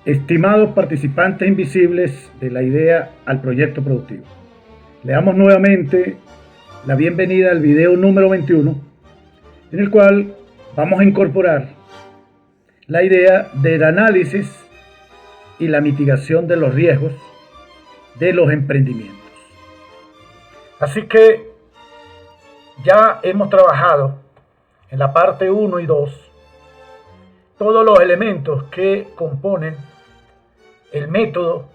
Estimados participantes invisibles de la idea al proyecto productivo, le damos nuevamente la bienvenida al video número 21, en el cual vamos a incorporar la idea del análisis y la mitigación de los riesgos de los emprendimientos. Así que ya hemos trabajado en la parte 1 y 2 todos los elementos que componen el método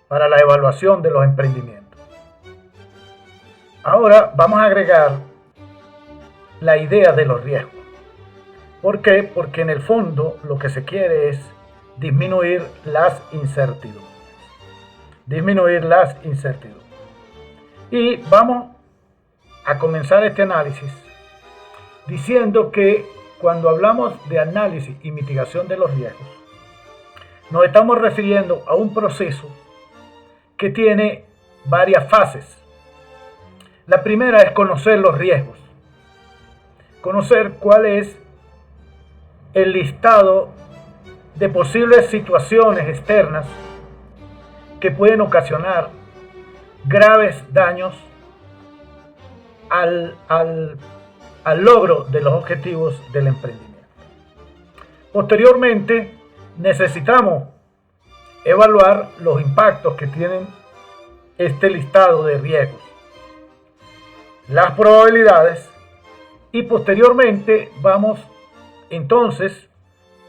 para la evaluación de los emprendimientos. Ahora vamos a agregar la idea de los riesgos. ¿Por qué? Porque en el fondo lo que se quiere es disminuir las incertidumbres. Y vamos a comenzar este análisis diciendo que cuando hablamos de análisis y mitigación de los riesgos, nos estamos refiriendo a un proceso que tiene varias fases. La primera es conocer los riesgos, conocer cuál es el listado de posibles situaciones externas que pueden ocasionar graves daños al logro de los objetivos del emprendimiento. Posteriormente, necesitamos evaluar los impactos que tienen este listado de riesgos, las probabilidades, y posteriormente vamos entonces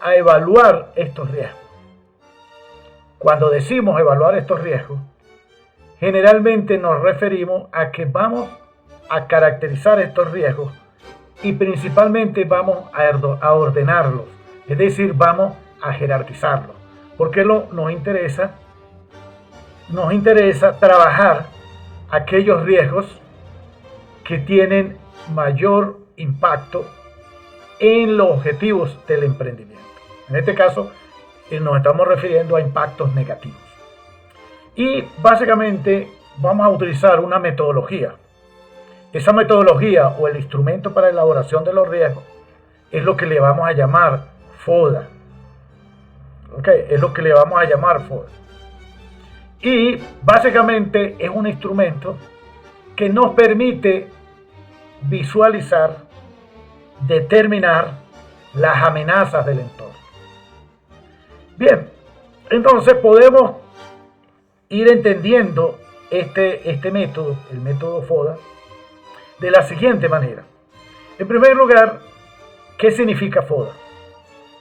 a evaluar estos riesgos. Cuando decimos evaluar estos riesgos, generalmente nos referimos a que vamos a caracterizar estos riesgos y principalmente vamos a ordenarlos, es decir, vamos a jerarquizarlos, porque nos interesa trabajar aquellos riesgos que tienen mayor impacto en los objetivos del emprendimiento. En este caso, nos estamos refiriendo a impactos negativos. Y básicamente vamos a utilizar una metodología. Esa metodología o el instrumento para la elaboración de los riesgos es lo que le vamos a llamar FODA. Es lo que le vamos a llamar FODA. Y básicamente es un instrumento que nos permite visualizar, determinar las amenazas del entorno. Bien, entonces podemos ir entendiendo este método, el método FODA, de la siguiente manera. En primer lugar, ¿qué significa FODA?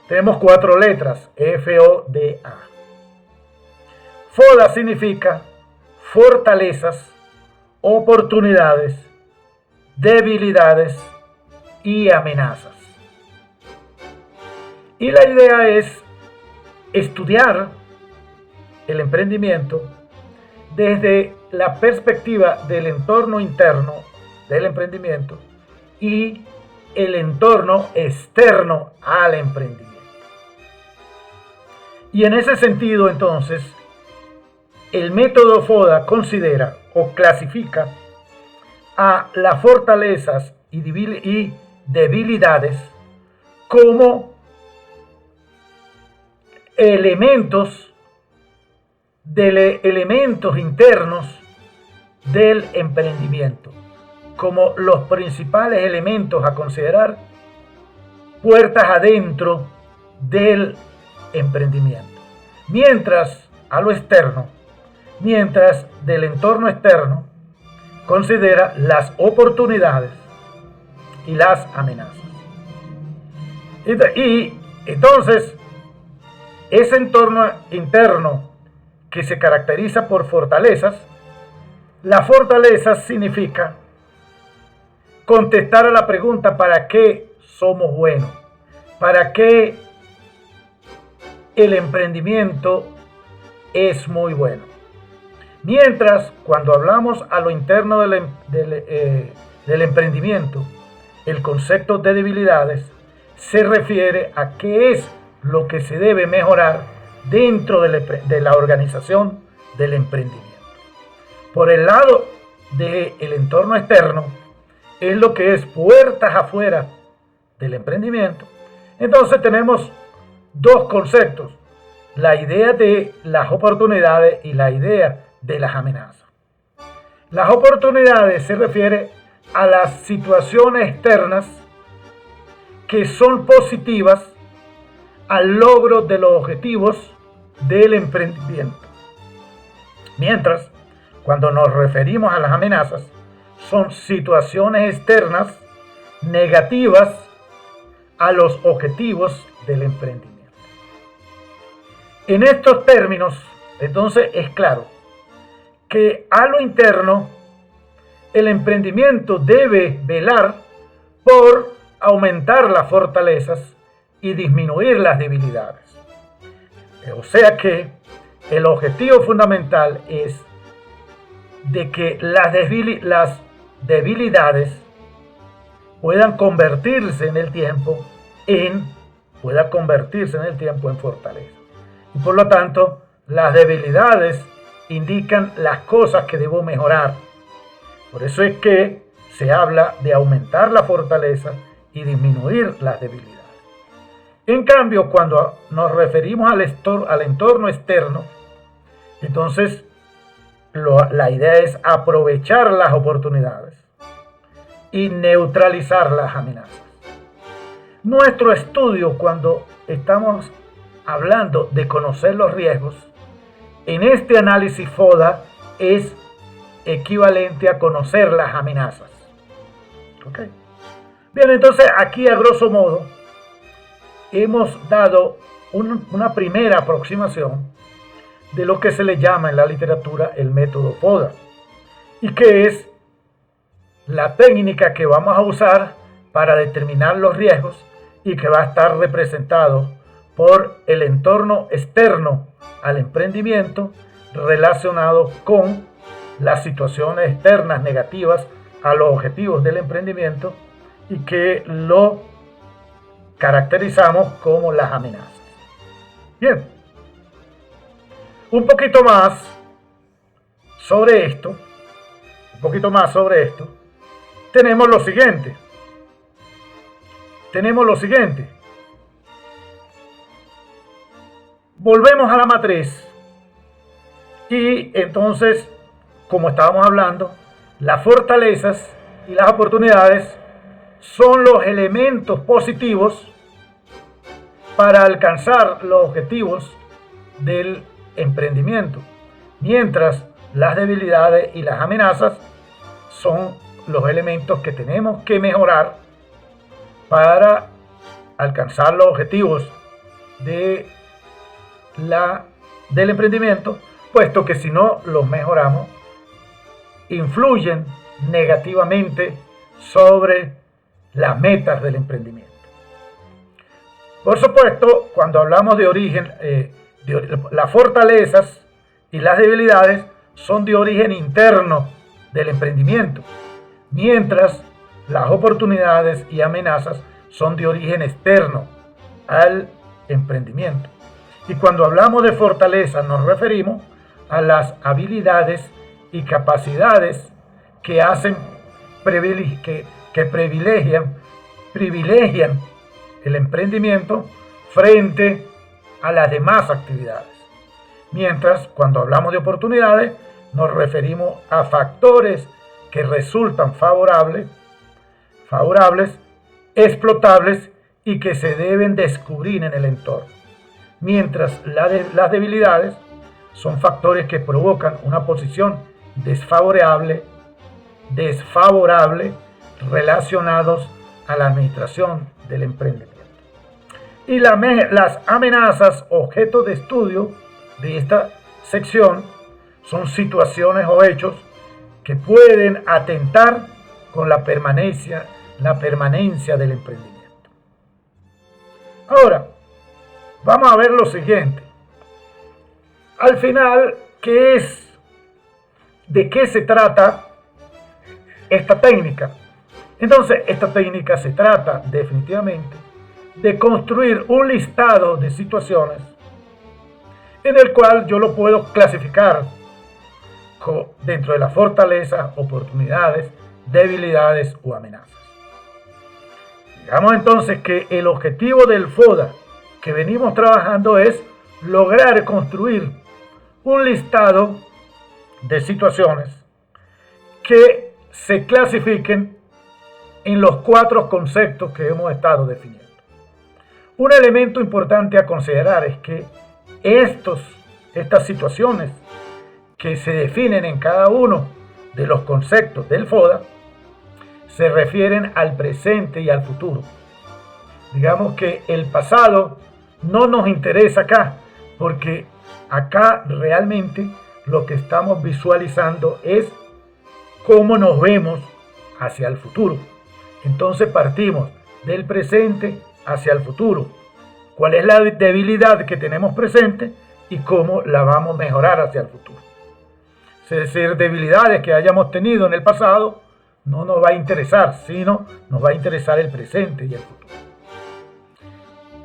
Tenemos 4 letras, FODA. FODA significa fortalezas, oportunidades, debilidades y amenazas. Y la idea es estudiar el emprendimiento desde la perspectiva del entorno interno del emprendimiento y el entorno externo al emprendimiento. Y en ese sentido, entonces, el método FODA considera o clasifica a las fortalezas y debilidades como elementos internos del emprendimiento, como los principales elementos a considerar, puertas adentro del emprendimiento. Mientras del entorno externo considera las oportunidades y las amenazas. Y entonces, ese entorno interno que se caracteriza por fortalezas, la fortaleza significa contestar a la pregunta ¿para qué somos buenos? ¿Para qué el emprendimiento es muy bueno? Mientras, cuando hablamos a lo interno del emprendimiento, el concepto de debilidades se refiere a qué es lo que se debe mejorar dentro de la organización del emprendimiento. Por el lado del entorno externo, es lo que es puertas afuera del emprendimiento. Entonces tenemos dos conceptos. la idea de las oportunidades y la idea de las amenazas. Las oportunidades se refiere a las situaciones externas que son positivas al logro de los objetivos del emprendimiento. Mientras, cuando nos referimos a las amenazas, son situaciones externas negativas a los objetivos del emprendimiento. En estos términos, entonces, es claro que a lo interno, el emprendimiento debe velar por aumentar las fortalezas y disminuir las debilidades. O sea que el objetivo fundamental es de que las debilidades puedan convertirse en el tiempo en fortaleza. Y por lo tanto, las debilidades indican las cosas que debo mejorar. Por eso es que se habla de aumentar la fortaleza y disminuir las debilidades. En cambio, cuando nos referimos al entorno externo, entonces la idea es aprovechar las oportunidades y neutralizar las amenazas. Nuestro estudio, cuando estamos hablando de conocer los riesgos, en este análisis FODA es equivalente a conocer las amenazas. ¿Ok? Bien, entonces aquí a grosso modo hemos dado una primera aproximación de lo que se le llama en la literatura el método FODA, y que es la técnica que vamos a usar para determinar los riesgos y que va a estar representado por el entorno externo al emprendimiento relacionado con las situaciones externas negativas a los objetivos del emprendimiento y que lo caracterizamos como las amenazas. Bien, un poquito más sobre esto, tenemos lo siguiente. Volvemos a la matriz y entonces, como estábamos hablando, las fortalezas y las oportunidades son los elementos positivos para alcanzar los objetivos del emprendimiento, mientras las debilidades y las amenazas son los elementos que tenemos que mejorar para alcanzar los objetivos del emprendimiento, puesto que si no los mejoramos, influyen negativamente sobre las metas del emprendimiento. Por supuesto, cuando hablamos de origen, las fortalezas y las debilidades son de origen interno del emprendimiento, mientras las oportunidades y amenazas son de origen externo al emprendimiento. Y cuando hablamos de fortaleza nos referimos a las habilidades y capacidades que privilegian el emprendimiento frente a las demás actividades. Mientras, cuando hablamos de oportunidades, nos referimos a factores que resultan favorables, explotables y que se deben descubrir en el entorno. Mientras las debilidades son factores que provocan una posición desfavorable relacionados a la administración del emprendimiento. Y las amenazas, objeto de estudio de esta sección, son situaciones o hechos que pueden atentar con la permanencia del emprendimiento. Ahora, vamos a ver lo siguiente. Al final, ¿de qué se trata esta técnica? Entonces, esta técnica se trata definitivamente de construir un listado de situaciones en el cual yo lo puedo clasificar dentro de las fortalezas, oportunidades, debilidades o amenazas. Digamos entonces que el objetivo del FODA que venimos trabajando es lograr construir un listado de situaciones que se clasifiquen en los 4 conceptos que hemos estado definiendo. Un elemento importante a considerar es que estas situaciones que se definen en cada uno de los conceptos del FODA se refieren al presente y al futuro. Digamos que el pasado no nos interesa acá, porque acá realmente lo que estamos visualizando es cómo nos vemos hacia el futuro. Entonces partimos del presente hacia el futuro. ¿Cuál es la debilidad que tenemos presente y cómo la vamos a mejorar hacia el futuro? Es decir, debilidades que hayamos tenido en el pasado no nos va a interesar, sino nos va a interesar el presente y el futuro.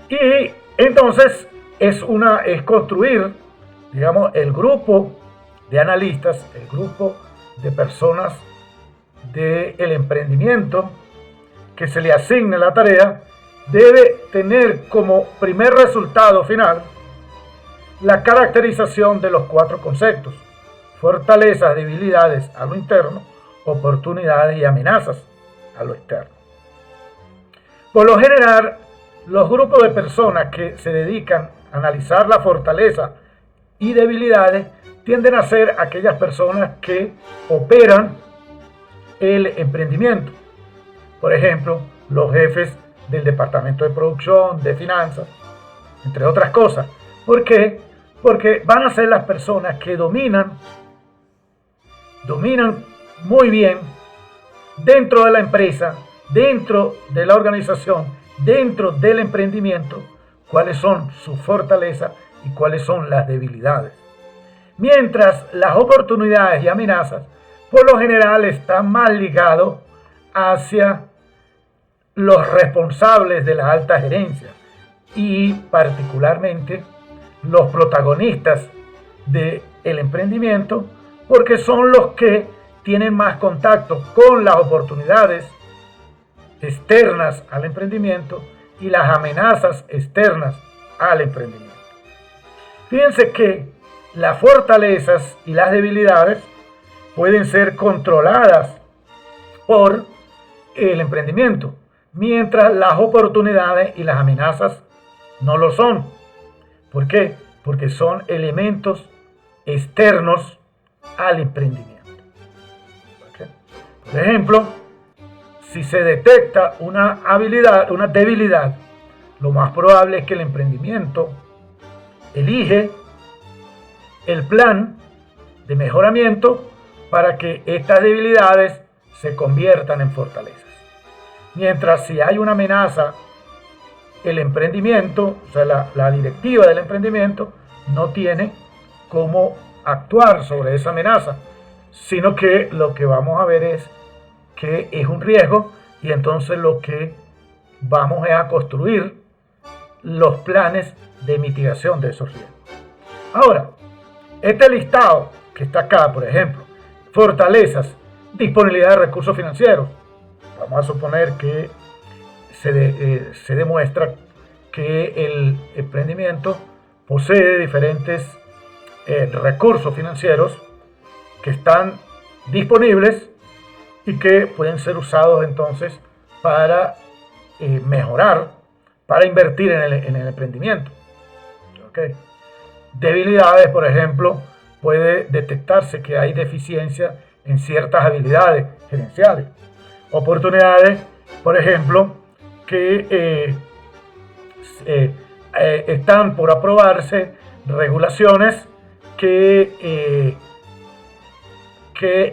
Y entonces es construir, digamos, el grupo de analistas, el grupo de personas del emprendimiento que se le asigne la tarea, debe tener como primer resultado final la caracterización de los 4 conceptos: fortalezas, debilidades a lo interno, oportunidades y amenazas a lo externo. Por lo general, los grupos de personas que se dedican a analizar la fortaleza y debilidades tienden a ser aquellas personas que operan el emprendimiento. Por ejemplo, los jefes del departamento de producción, de finanzas, entre otras cosas. ¿Por qué? Porque van a ser las personas que dominan muy bien dentro de la empresa, dentro de la organización, dentro del emprendimiento, cuáles son sus fortalezas y cuáles son las debilidades. Mientras las oportunidades y amenazas, por lo general, están más ligados hacia los responsables de la alta gerencia y particularmente los protagonistas del emprendimiento, porque son los que tienen más contacto con las oportunidades externas al emprendimiento y las amenazas externas al emprendimiento. Fíjense que las fortalezas y las debilidades pueden ser controladas por el emprendimiento, mientras las oportunidades y las amenazas no lo son. ¿Por qué? Porque son elementos externos al emprendimiento. ¿Okay? Por ejemplo, si se detecta una debilidad, lo más probable es que el emprendimiento elige el plan de mejoramiento para que estas debilidades se conviertan en fortalezas. Mientras si hay una amenaza, el emprendimiento, o sea, la directiva del emprendimiento no tiene cómo actuar sobre esa amenaza, sino que lo que vamos a ver es que es un riesgo y entonces lo que vamos es a construir los planes de mitigación de esos riesgos. Ahora, este listado que está acá, por ejemplo, fortalezas, disponibilidad de recursos financieros. Vamos a suponer que se demuestra que el emprendimiento posee diferentes recursos financieros que están disponibles y que pueden ser usados entonces para mejorar, para invertir en el emprendimiento. ¿Okay? Debilidades, por ejemplo, puede detectarse que hay deficiencia en ciertas habilidades gerenciales. Oportunidades, por ejemplo, que están por aprobarse regulaciones que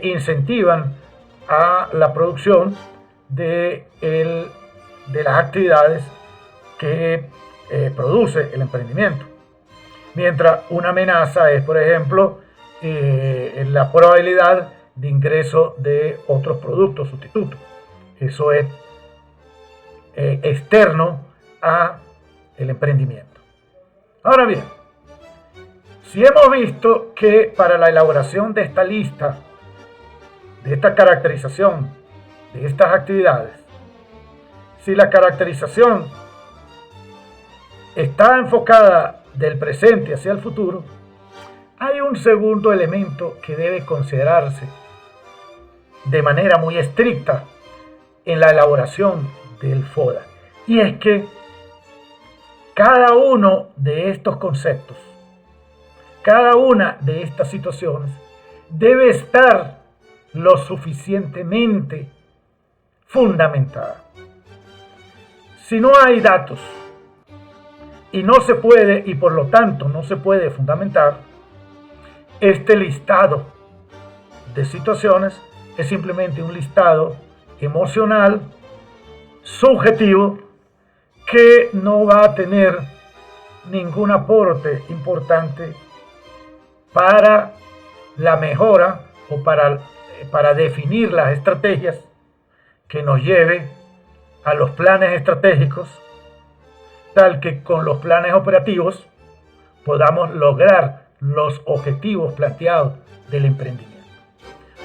incentivan a la producción de las actividades que produce el emprendimiento. Mientras una amenaza es, por ejemplo, la probabilidad de ingreso de otros productos sustitutos. Eso es externo a el emprendimiento. Ahora bien, si hemos visto que para la elaboración de esta lista, de esta caracterización de estas actividades, si la caracterización está enfocada del presente hacia el futuro, hay un segundo elemento que debe considerarse de manera muy estricta en la elaboración del FODA. Y es que cada uno de estos conceptos, cada una de estas situaciones debe estar lo suficientemente fundamentada. Si no hay datos y no se puede, y por lo tanto no se puede fundamentar, este listado de situaciones es simplemente un listado emocional, subjetivo, que no va a tener ningún aporte importante para la mejora o para definir las estrategias que nos lleve a los planes estratégicos, tal que con los planes operativos podamos lograr los objetivos planteados del emprendimiento.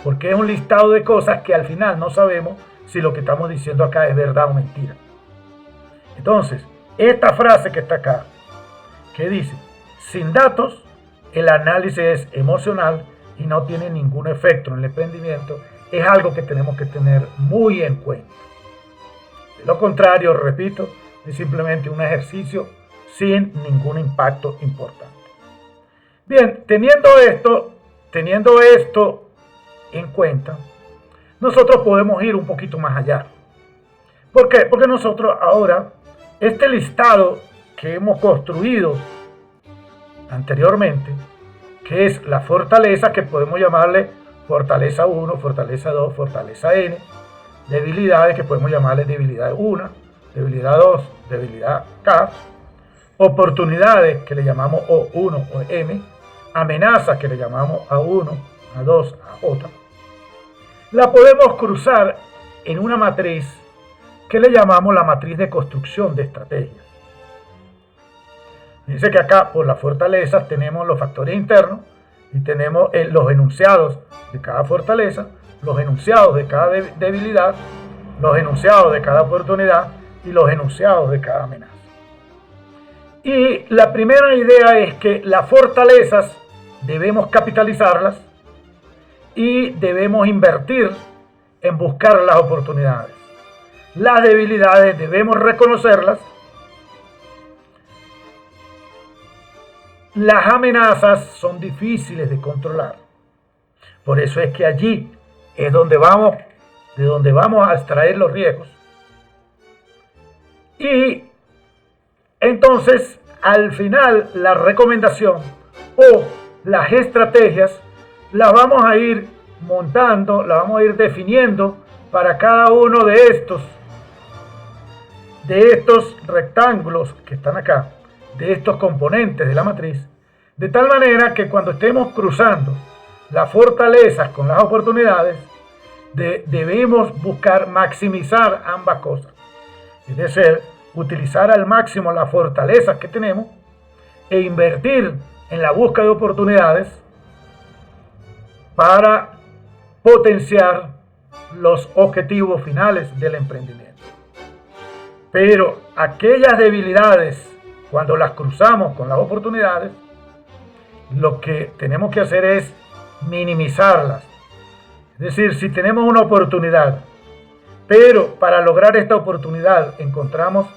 Porque es un listado de cosas que al final no sabemos si lo que estamos diciendo acá es verdad o mentira. Entonces, esta frase que está acá, que dice, sin datos, el análisis es emocional y no tiene ningún efecto en el emprendimiento, es algo que tenemos que tener muy en cuenta. De lo contrario, repito, es simplemente un ejercicio sin ningún impacto importante. Bien, teniendo esto en cuenta, nosotros podemos ir un poquito más allá. ¿Por qué? Porque nosotros ahora, este listado que hemos construido anteriormente, que es la fortaleza, que podemos llamarle fortaleza 1, fortaleza 2, fortaleza N, debilidades que podemos llamarle debilidad 1, debilidad 2, debilidad K, oportunidades que le llamamos O1 o M, amenazas que le llamamos A1, A2, AJ, la podemos cruzar en una matriz que le llamamos la matriz de construcción de estrategias. Dice que acá por las fortalezas tenemos los factores internos y tenemos los enunciados de cada fortaleza, los enunciados de cada debilidad, los enunciados de cada oportunidad y los enunciados de cada amenaza. Y la primera idea es que las fortalezas debemos capitalizarlas y debemos invertir en buscar las oportunidades. Las debilidades debemos reconocerlas. Las amenazas son difíciles de controlar. Por eso es que allí es de donde vamos a extraer los riesgos. Y entonces, al final, la recomendación o las estrategias las vamos a ir montando, las vamos a ir definiendo para cada uno de estos rectángulos que están acá, de estos componentes de la matriz, de tal manera que cuando estemos cruzando las fortalezas con las oportunidades, debemos buscar maximizar ambas cosas. Es decir, utilizar al máximo las fortalezas que tenemos e invertir en la búsqueda de oportunidades para potenciar los objetivos finales del emprendimiento. Pero aquellas debilidades, cuando las cruzamos con las oportunidades, lo que tenemos que hacer es minimizarlas. Es decir, si tenemos una oportunidad, pero para lograr esta oportunidad encontramos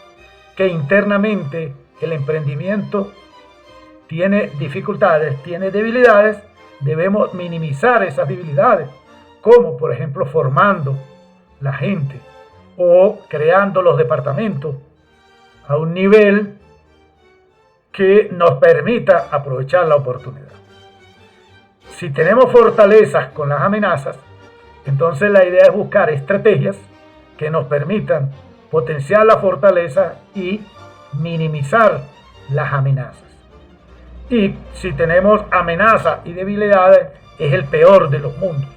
que internamente el emprendimiento tiene dificultades, tiene debilidades, debemos minimizar esas debilidades, como por ejemplo formando la gente o creando los departamentos a un nivel que nos permita aprovechar la oportunidad. Si tenemos fortalezas con las amenazas, entonces la idea es buscar estrategias que nos permitan potenciar la fortaleza y minimizar las amenazas. Y si tenemos amenazas y debilidades, es el peor de los mundos.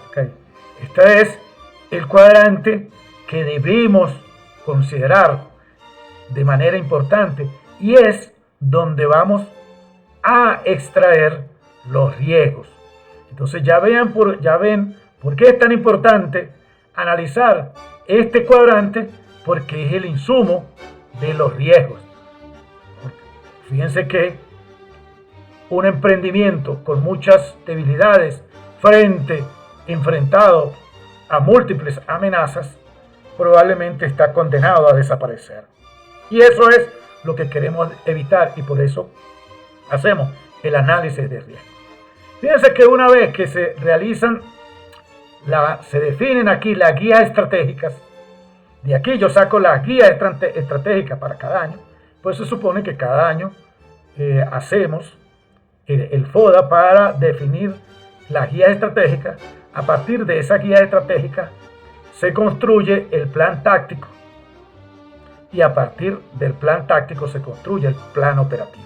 Okay. Este es el cuadrante que debemos considerar de manera importante y es donde vamos a extraer los riesgos. Entonces ya ven por qué es tan importante analizar este cuadrante, porque es el insumo de los riesgos. Fíjense que un emprendimiento con muchas debilidades enfrentado a múltiples amenazas, probablemente está condenado a desaparecer. Y eso es lo que queremos evitar y por eso hacemos el análisis de riesgo. Fíjense que una vez que se realizan, se definen aquí las guías estratégicas, de aquí yo saco las guías estratégicas para cada año, pues se supone que cada año hacemos el FODA para definir las guías estratégicas. A partir de esa guía estratégica se construye el plan táctico y a partir del plan táctico se construye el plan operativo.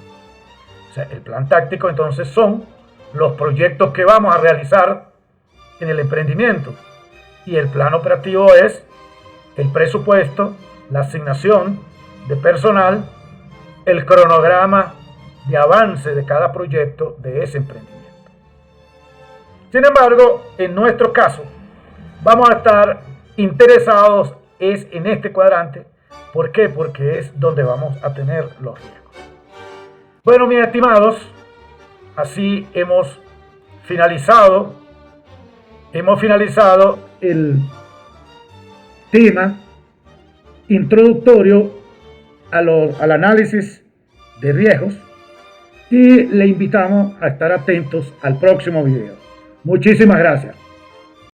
O sea, el plan táctico entonces son los proyectos que vamos a realizar en el emprendimiento y el plan operativo es el presupuesto, la asignación de personal, el cronograma de avance de cada proyecto de ese emprendimiento. Sin embargo, en nuestro caso, vamos a estar interesados en este cuadrante. ¿Por qué? Porque es donde vamos a tener los riesgos. Bueno, mis estimados, así hemos finalizado el tema introductorio al análisis de riesgos y le invitamos a estar atentos al próximo video. Muchísimas gracias.